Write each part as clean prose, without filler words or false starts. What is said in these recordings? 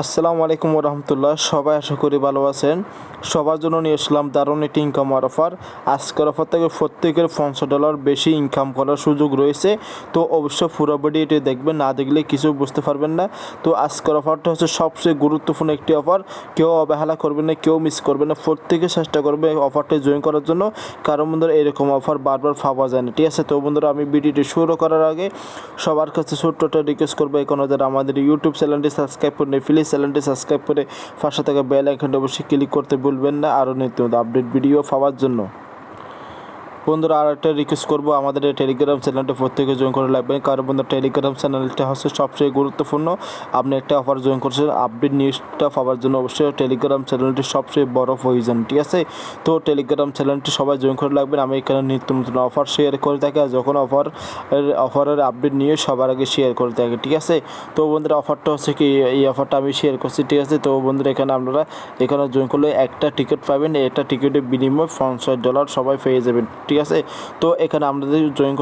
আসসালামু আলাইকুম রহমতুল্লাহ। সবাই আশা করি ভালো আছেন। সবার জন্য নিয়ে আসলাম দারুণ একটি ইনকাম অফার। আজকের অফার থেকে প্রত্যেকের $500 বেশি ইনকাম করার সুযোগ রয়েছে। তো অবশ্যই পুরো ভিডিওটি দেখবেন, না দেখলে কিছু বুঝতে পারবেন না। তো আজকের অফারটা হচ্ছে সবচেয়ে গুরুত্বপূর্ণ একটি অফার। কেউ অবহেলা করবেন না, কেউ মিস করবেন না, প্রত্যেকে চেষ্টা করবে অফারটা জয়েন করার জন্য। কারণ বন্ধুরা এরকম অফার বারবার পাওয়া যায় না, ঠিক আছে? তো বন্ধুরা আমি ভিডিওটি শুরু করার আগে সবার কাছে ছোট্ট একটা রিকোয়েস্ট করবো, এখনও যারা আমাদের ইউটিউব চ্যানেলটি সাবস্ক্রাইব করে নেই, প্লিজ চ্যানেলটি সাবস্ক্রাইব করে পাশে থাকা বেল আইকনটা অবশ্যই ক্লিক করতে ভুলবেন না আরও নিত্য আপডেট ভিডিও পাওয়ার জন্য। বন্ধুরা আর একটা রিকোয়েস্ট করবো, আমাদের এই টেলিগ্রাম চ্যানেলটা প্রত্যেকে জয়েন করে রাখবেন। কারণ বন্ধুরা টেলিগ্রাম চ্যানেলটা হচ্ছে সবচেয়ে গুরুত্বপূর্ণ। আপনি একটা অফার জয়েন করছেন, আপডেট নিউজটা পাওয়ার জন্য অবশ্যই টেলিগ্রাম চ্যানেলটি সবচেয়ে বড় প্রয়োজন, ঠিক আছে? তো টেলিগ্রাম চ্যানেলটি সবাই জয়েন করে রাখবেন। আমি এখানে নিত্য নতুন অফার শেয়ার করে থাকি, আর যখন অফারের আপডেট নিয়ে সবার আগে শেয়ার করে থাকি, ঠিক আছে? তো বন্ধুরা অফারটা হচ্ছে কি, এই অফারটা আমি শেয়ার করছি, ঠিক আছে? তো বন্ধুরা এখানে আপনারা এখানে জয়েন করলে একটা টিকিট পাবেন, একটা টিকিটের বিনিময়ে $50 সবাই পেয়ে যাবেন, ঠিক আছে? তো এখানে আমাদের জয়েন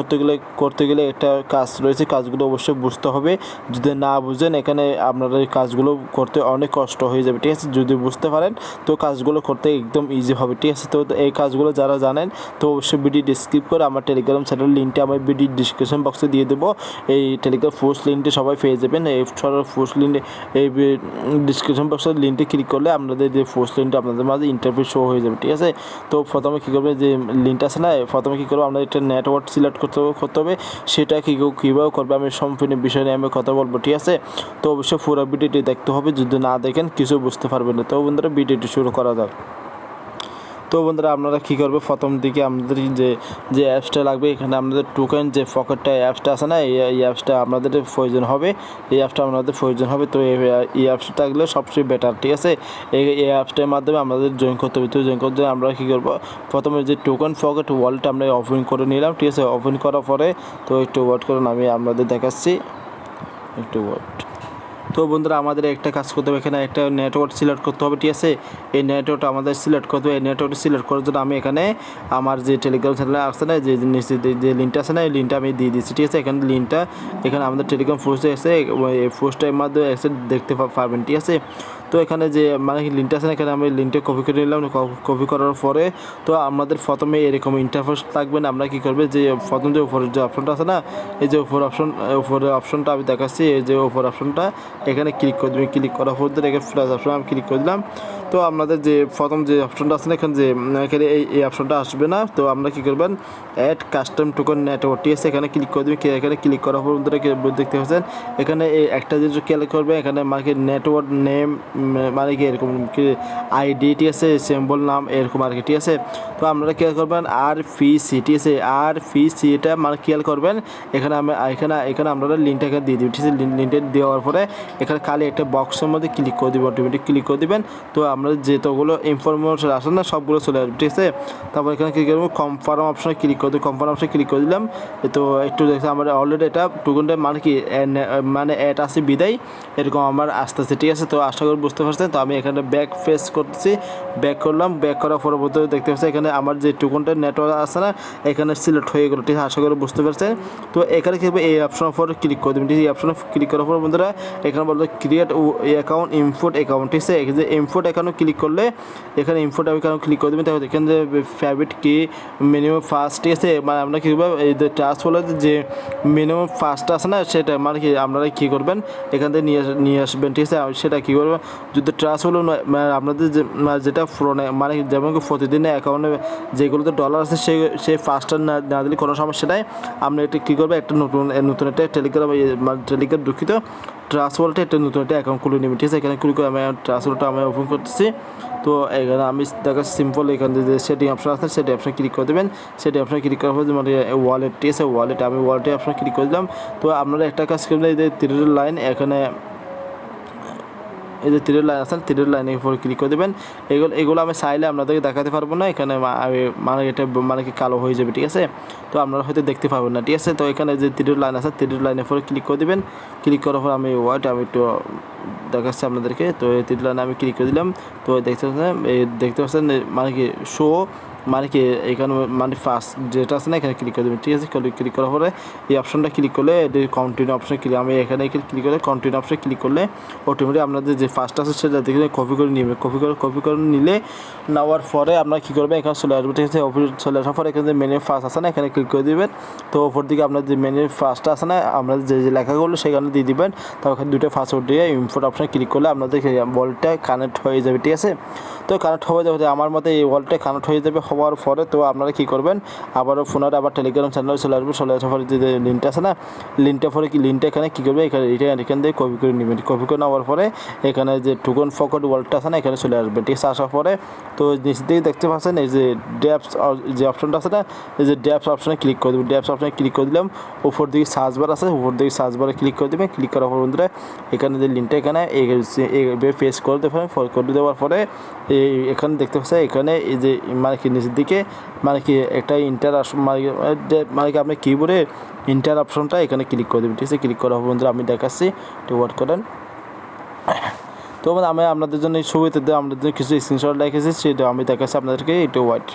করতে গেলে একটা কাজ রয়েছে, কাজগুলো অবশ্যই বুঝতে হবে। যদি না বুঝেন এখানে আপনাদের কাজগুলো করতে অনেক কষ্ট হয়ে যাবে, ঠিক আছে? যদি বুঝতে পারেন তো কাজগুলো করতে একদম ইজি হবে, ঠিক আছে? তো এই কাজগুলো যারা জানেন তো অবশ্যই ভিডিও ডিসক্রিপ করে আমার টেলিগ্রাম চ্যানেল লিঙ্কটা আমার ভিডিও ডিসক্রিপশন বক্সে দিয়ে দেবো। এই টেলিগ্রাম পোস্ট লিঙ্কটি সবাই পেয়ে যাবেন। এই পোস্ট লিঙ্কে এই ডিসক্রিপশন বক্সের লিঙ্কটি ক্লিক করলে আপনাদের যে পোস্ট লিঙ্কটা আপনাদের মাঝে ইন্টারভিউ শো হয়ে যাবে, ঠিক আছে? তো প্রথমে কী করবে, যে লিঙ্কটা আছে না, প্রথমে কী করবো, আমরা একটা নেটওয়ার্ক সিলেক্ট করতে হবে। সেটা কীভাবে করবে আমি সম্পূর্ণ বিষয় নিয়ে আমি কথা বলবো, ঠিক আছে? তো অবশ্যই পুরো ভিডিওটি দেখতে হবে, যদি না দেখেন কিছু বুঝতে পারবেন না। তো বন্ধুরা ভিডিওটি শুরু করা যাক। তো বন্ধুরা আপনারা কী করবে, প্রথম দিকে আমাদের যে অ্যাপসটা লাগবে, এখানে আপনাদের টোকেন যে পকেটটা অ্যাপসটা আছে না, এই অ্যাপসটা আপনাদের প্রয়োজন হবে। এই অ্যাপসটা আপনাদের প্রয়োজন হবে। তো এই অ্যাপসটা থাকলে সবচেয়ে বেটার, ঠিক আছে? এই অ্যাপসটার মাধ্যমে আমাদের জয়েন করতে হবে। তো জয়েন করতে আমরা কী করবো, প্রথমে যে টোকেন পকেট ওয়ালেটটা আমরা ওপেন করে নিলাম, ঠিক আছে? ওপেন করার পরে তো একটু ওয়েট করুন, আমি আপনাদের দেখাচ্ছি, একটু ওয়েট। তো বন্ধুরা আমাদের একটা কাজ করতে হবে, এখানে একটা নেটওয়ার্ক সিলেক্ট করতে হবে, ঠিক আছে? এই নেটওয়ার্কটা আমাদের সিলেক্ট করতে হবে। এই নেটওয়ার্কটা সিলেক্ট করার জন্য আমি এখানে আমার যে টেলিগ্রাম চ্যানেল আছে না, যে লিঙ্কটা আছে না, এই লিঙ্কটা আমি দিয়ে দিচ্ছি, ঠিক আছে? এখানে লিঙ্কটা এখানে আমাদের টেলিগ্রাম পোস্টে এসে এই পোস্টের মাধ্যমে এসে দেখতে পারবেন, ঠিক আছে? তো এখানে যে লিঙ্কটা আছে না, এখানে আমি লিঙ্কটা কপি করে নিলাম। কপি করার পরে তো আমাদের প্রথমে এরকম ইন্টারফেস থাকবেন। আমরা কী করবে, যে প্রথম যে উপরের যে অপশনটা আছে না, এই যে উপরের অপশনটা আমি দেখাচ্ছি, এই যে উপর অপশনটা এখানে ক্লিক করে দেবেন। ক্লিক করার পর এখানে প্লাস অপশন আমি ক্লিক করে দিলাম। তো আপনাদের যে প্রথম যে অপশনটা আছে না, এখানে এই অপশনটা আসবে না। তো আমরা কী করবেন, অ্যাড কাস্টম টোকেন নেটওয়ার্ক, ঠিক আছে? এখানে ক্লিক করে দেবেন। এখানে ক্লিক করার পর দেখতে পাচ্ছেন এখানে এই একটা জিনিস খেয়াল করবে, এখানে নেটওয়ার্ক নেম কি এরকম কি আইডি, ঠিক আছে? সিম্বল নাম এরকম আর কি, ঠিক আছে? তো আপনারা খেয়াল করবেন RPC, ঠিক আছে? RPC এটা খেয়াল করবেন। এখানে আপনারা লিঙ্কটা এখানে দিয়ে দেবেন, ঠিক আছে? লিঙ্কটা দেওয়ার পরে এখানে খালি একটা বক্সের মধ্যে ক্লিক করে দেবেন, অটোমেটিক ক্লিক করে দেবেন। তো আমরা যেতগুলো ইনফরমেশন আসেন না সবগুলো চলে আসবে, ঠিক আছে? তারপর এখানে কী করবো, কনফার্ম অপশনে ক্লিক করে দেবো। কনফার্ম অপশনে ক্লিক করে দিলাম। তো একটু দেখছি আমরা অলরেডি এটা টোকেনটা অ্যাড আছে বিদায় এরকম আমার আসতেছে, ঠিক আছে? তো আশা করি বুঝতে পারছেন। তো আমি এখানে ব্যাক ফেস করতেছি, ব্যাক করলাম। ব্যাক করার পরবর্তী দেখতে পাচ্ছি এখানে আমার যে টোকেনটা নেটওয়ার্ক আছে না, এখানে সিলেক্ট হয়ে গেলো, ঠিক আছে? আশা করি বুঝতে পারছেন। তো এখানে কী হবে, এই অপশনের উপর ক্লিক করে দেবেন, ঠিক আছে? এই অপশনে ক্লিক করার পর বন্ধুরা এখানে বলতে ক্রিয়েট অ্যাকাউন্ট ইম্পোর্ট অ্যাকাউন্ট, ঠিক আছে? যে ইম্পোর্ট অ্যাকাউন্ট ক্লিক করলে এখানে ইম্পোর্ট অ্যাকাউন্ট ক্লিক করে দেবেন। তাহলে এখানে যে ফেভারিট কি মিনিমাম ফার্স্ট, ঠিক আছে? আমরা কী করবো, এই যে টাস্ক হলো যে মিনিমাম ফার্স্ট আছে না, সেটা কি আপনারা কী করবেন, এখান থেকে নিয়ে আসবেন, ঠিক আছে? সেটা কী করবেন, যদি ট্রাস্ট হলো আপনাদের যেটা যেমন প্রতিদিনে অ্যাকাউন্টে যেগুলোতে ডলার আছে সেই ফার্স্টটা না দিলে কোনো সমস্যা নাই। আপনি এটা কী করবে, একটা নতুন একটা টেলিগ্রাম দুঃখিত ট্রাস্ট ওয়ালেটে একটা নতুন একটা অ্যাকাউন্ট খুলে নেবেন, ঠিক আছে? এখানে ক্লিক করে আমি ট্রাস্ট ওয়ালেটটা আমি ওপেন করতেছি। তো এখানে আমি দেখাচ্ছি সিম্পল, এখানে যে সেটিং অপশন আছে সেটি অপশন ক্লিক করে দেবেন। সেটি অপশন ক্লিক করার পর ওয়ালেট, ঠিক আছে? আমি ওয়ালেটে অপশন ক্লিক করে দিলাম। তো আপনারা একটা কাজ করবেন, এই যে তীরের লাইন এখানে এই যে তীরের লাইন আছে, তীরের লাইনের উপর ক্লিক করে দেবেন। এগুলো আমি চাইলে আপনাদেরকে দেখাতে পারবো না, এখানে এটা কি কালো হয়ে যাবে, ঠিক আছে? তো আপনারা হয়তো দেখতে পাবেন না, ঠিক আছে? তো এখানে যে তীরের লাইন আছে, তীরের লাইনের উপর ক্লিক করে দেবেন। ক্লিক করার পর আমি একটু দেখাচ্ছি আপনাদেরকে। তো এই তীরের লাইনে আমি ক্লিক করে দিলাম। তো দেখতে পাচ্ছেন শো মানে কি এখানে মানে ফার্স্ট যেটা আছে না এখানে ক্লিক করে দেবেন, ঠিক আছে। ক্লিক করার পরে এই অপশনটা ক্লিক করলে কন্টিনিউ অপশনে ক্লিক, আমি এখানে ক্লিক করে কন্টিনিউ অপশনে ক্লিক করলে অটোমেটিক আপনাদের যে ফার্স্ট আছে সেটা দেখে কপি করে নেবে। কপি করে নিলে নেওয়ার পরে আপনারা কী করবেন, এখানে চলে আসবে, ঠিক আছে। চলে আসার পরে এখানে যে মেনু ফার্স্ট আছে না এখানে ক্লিক করে দেবেন। তো ওপর দিকে আপনার যে মেনু ফার্স্টটা আছে না আপনাদের যে লেখাগুলো সেখানে দিয়ে দিবেন। তারপর এখানে দুটো পাসওয়ার্ড দিয়ে ইম্পোর্ট অপশনে ক্লিক করলে আপনাদের ওয়ালেটটা কানেক্ট হয়ে যাবে, ঠিক আছে। তো কানেক্ট হয়ে যাবে, আমার মতে এই ওয়ালেটটা কানেক্ট হয়ে যাবে। হওয়ার পরে তো আপনারা কী করবেন, আবারও ফোনের আবার টেলিগ্রাম চ্যানেলে চলে আসবে। চলে আসার পরে যে লিঙ্কটা আছে না, লিঙ্কটা এখানে কী করবে, এখান থেকে কপি করে নেবেন। কপি করে নেওয়ার পরে এখানে যে টোকন ফরগট ওয়ালেটটা আছে না এখানে চলে আসবে, ঠিক আছে। আসার পরে তো নিচ দিকে দেখতে পাচ্ছেন এই যে ড্যাপস যে অপশনটা আছে না, এই যে ড্যাপস অপশনে ক্লিক করে দেবেন। ড্যাপস অপশনে ক্লিক করে দিলাম, উপর দিকে সার্চ বার আছে, উপর দিকে সার্চ বারে ক্লিক করে দেবেন। ক্লিক করার পর বন্ধুরা এখানে যে লিঙ্কটা এখানে পেস্ট করে দেবেন। করে দেওয়ার পরে এখানে দেখতে পাচ্ছেন এখানে এই যে মানে কি নিচের দিকে মানে কি একটা মানে কি আপনি কিবোর্ডে ইন্টার অপশনটা এখানে ক্লিক করে দেবেন, ঠিক আছে। ক্লিক করা হবে বন্ধুরা, আমি দেখাচ্ছি, একটু ওয়াট করেন। তো আমি আপনাদের জন্য এই সুবিধাতে আপনাদের জন্য কিছু স্ক্রিনশট রেখেছি, সেটা আমি দেখাচ্ছি আপনাদেরকে, একটু ওয়াট।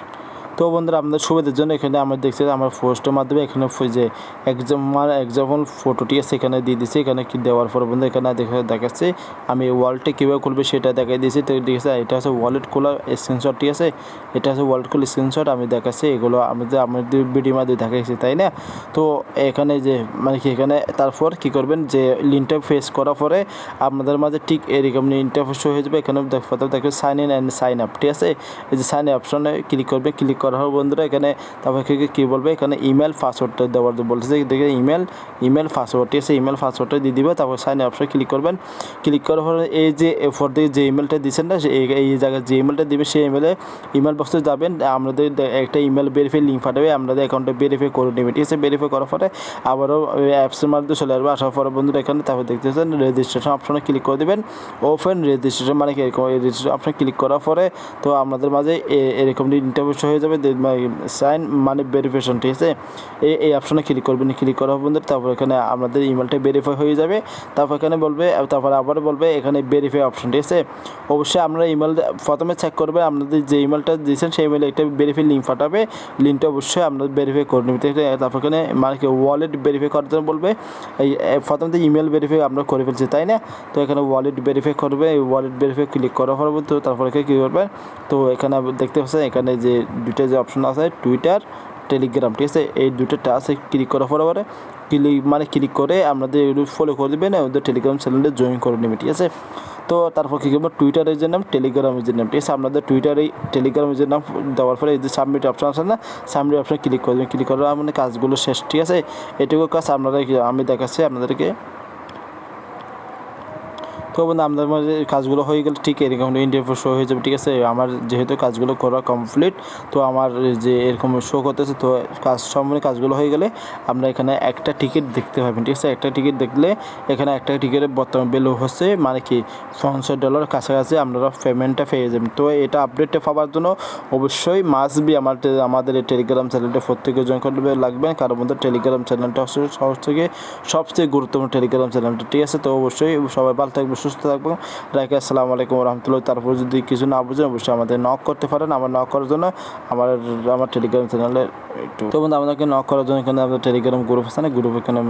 তো বন্ধুরা আপনাদের সুবিধার জন্য এখানে আমরা দেখছি আমার পোস্টের মাধ্যমে এখানে যে এক্সাম্পল ফটোটি আছে এখানে দিয়ে দিচ্ছি। এখানে কি দেওয়ার পর বন্ধু এখানে দেখাচ্ছি আমি ওয়ালেটে কীভাবে খুলবে সেটা দেখাই দিয়েছি। তো ঠিক আছে, এটা হচ্ছে ওয়ালেট খোলার স্ক্রিনশট, ঠিক আছে। এটা হচ্ছে ওয়ালেট খোলার স্ক্রিনশট আমি দেখাচ্ছি। এগুলো আমাদের ভিডিওর মাধ্যমে দেখাইছি, তাই না। তো এখানে যে মানে কি এখানে তারপর কী করবেন, যে লিঙ্কটা ফেস করার পরে আপনাদের মাঝে ঠিক এরকম ইন্টারফেস হয়ে যাবে। এখানে দেখবে sign in and sign up, ঠিক আছে। এই যে সাইন আপ অপশনে ক্লিক করবে। ক্লিক করার পর বন্ধুরা এখানে তারপর কী বলবে, এখানে ইমেল পাসওয়ার্ডটা দেওয়ার বলতেছে, দেখে ইমেল পাসওয়ার্ড, ঠিক আছে। ইমেল পাসওয়ার্ডটা দিয়ে দিবে। তারপর সাইন আপ অপশনে ক্লিক করবেন। ক্লিক করার পরে এই যে এরপর থেকে যে ইমেলটা দিচ্ছেন না, এই জায়গায় যে ইমেলটা দিবে সেই ইমেল বক্সে যাবেন। আপনাদের একটা ইমেল ভেরিফাই লিঙ্ক পাঠাবে, আপনাদের অ্যাকাউন্টে ভেরিফাই করে নেবে, ঠিক আছে। ভেরিফাই করার পরে আবারও অ্যাপসের মাধ্যমে চলে আসবে। আসার পরে বন্ধুরা এখানে তারপর দেখতেছেন রেজিস্ট্রেশন অপশনে ক্লিক করে দেবেন। ওপেন রেজিস্ট্রেশন মানে কি এরকম রেজিস্ট্রেশন অপশনে ক্লিক করার পরে তো আপনাদের মাঝে এরকম ইন্টারভিউ হয়ে যাবে, সাইন মানে ভেরিফিকেশন, ঠিক আছে। এই অপশনে ক্লিক করবেন। ক্লিক করার বন্ধুরা তারপর এখানে আপনাদের ইমেলটা ভেরিফাই হয়ে যাবে। তারপর এখানে বলবে, তারপর আবার বলবে এখানে ভেরিফাই অপশন, ঠিক আছে। অবশ্যই আপনারা ইমেল প্রথমে চেক করবে, আপনাদের যে ইমেলটা দিয়েছেন সেই ইমেলে একটা ভেরিফাই লিঙ্ক পাঠাবে। লিঙ্কটা অবশ্যই আপনাদের ভেরিফাই করে নেবে। তারপর এখানে মানে কি ওয়ালেট ভেরিফাই করার জন্য বলবে, এই প্রথমে ইমেল ভেরিফাই আমরা করে ফেলছি, তাই না। তো এখানে ওয়ালেট ভেরিফাই করবে। এই ওয়ালেট ভেরিফাই ক্লিক করার পর তো তারপর এখানে কী করবেন, তো এখানে দেখতে পাচ্ছেন এখানে যে দুইটা যে অপশন আছে টুইটার, টেলিগ্রাম, ঠিক আছে। এই দুটো টাচে ক্লিক করার পরে ক্লিক করে আপনাদের ফলো করে দেবেন, ওদের টেলিগ্রাম চ্যানেলে জয়েন করে নেবে, ঠিক আছে। তো তারপর কী করবো, টুইটারের যে নাম, টেলিগ্রামের যে নাম, ঠিক আছে। আপনাদের টুইটারে টেলিগ্রামের যে নাম দেওয়ার পরে এই যে সাবমিট অপশন আছে না, সাবমিট অপশনে ক্লিক করবেন। ক্লিক করার মানে কাজগুলো শেষ, ঠিক আছে। এটুকু কাজ আপনারা আমি দেখাচ্ছি আপনাদেরকে। তো বন্ধু আমাদের মাঝে কাজগুলো হয়ে গেলে ঠিক এরকম ইন্টারভিউ শো হয়ে যাবে, ঠিক আছে। আমার যেহেতু কাজগুলো করা কমপ্লিট, তো আমার যে এরকম শো করতেছে, তো সম্পূর্ণ কাজগুলো হয়ে গেলে আপনারা এখানে একটা টিকিট দেখতে পাবেন, ঠিক আছে। একটা টিকিট দেখলে এখানে একটা টিকিটের বর্তমান ভ্যালু হচ্ছে মানে কি $500 কাছাকাছি আপনারা পেমেন্টটা পেয়ে যাবেন। তো এটা আপডেটটা পাওয়ার জন্য অবশ্যই মাস্ট বি আমাদের এই টেলিগ্রাম চ্যানেলটা প্রত্যেকে জয়েন করবে লাগবে, কারণ আমাদের টেলিগ্রাম চ্যানেলটা হচ্ছে সবচেয়ে গুরুত্বপূর্ণ টেলিগ্রাম চ্যানেলটা, ঠিক আছে। তো অবশ্যই সবাই ভালো থাকবে, সুস্থ থাকবো, রাখি। আসসালামু আলাইকুম রহমতুল্লাহ। তারপর যদি কিছু না বুঝেন অবশ্যই আমাদের নক করতে পারেন। আমার নক করার জন্য আমার টেলিগ্রাম চ্যানেলে একটু তো বন্ধু আমাদেরকে নক করার জন্য এখানে আমাদের টেলিগ্রাম গ্রুপ আছে না, গ্রুপ এখানে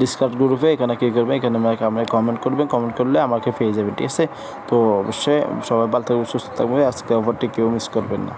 ডিসকাস গ্রুপে এখানে কী করবে, এখানে আমরা কমেন্ট করবেন, কমেন্ট করলে আমাকে পেয়ে যাবে, ঠিক আছে। তো অবশ্যই সবাই ভালো থাকবে, সুস্থ থাকবে। আজকে অফারটি কেউ মিস করবেন না।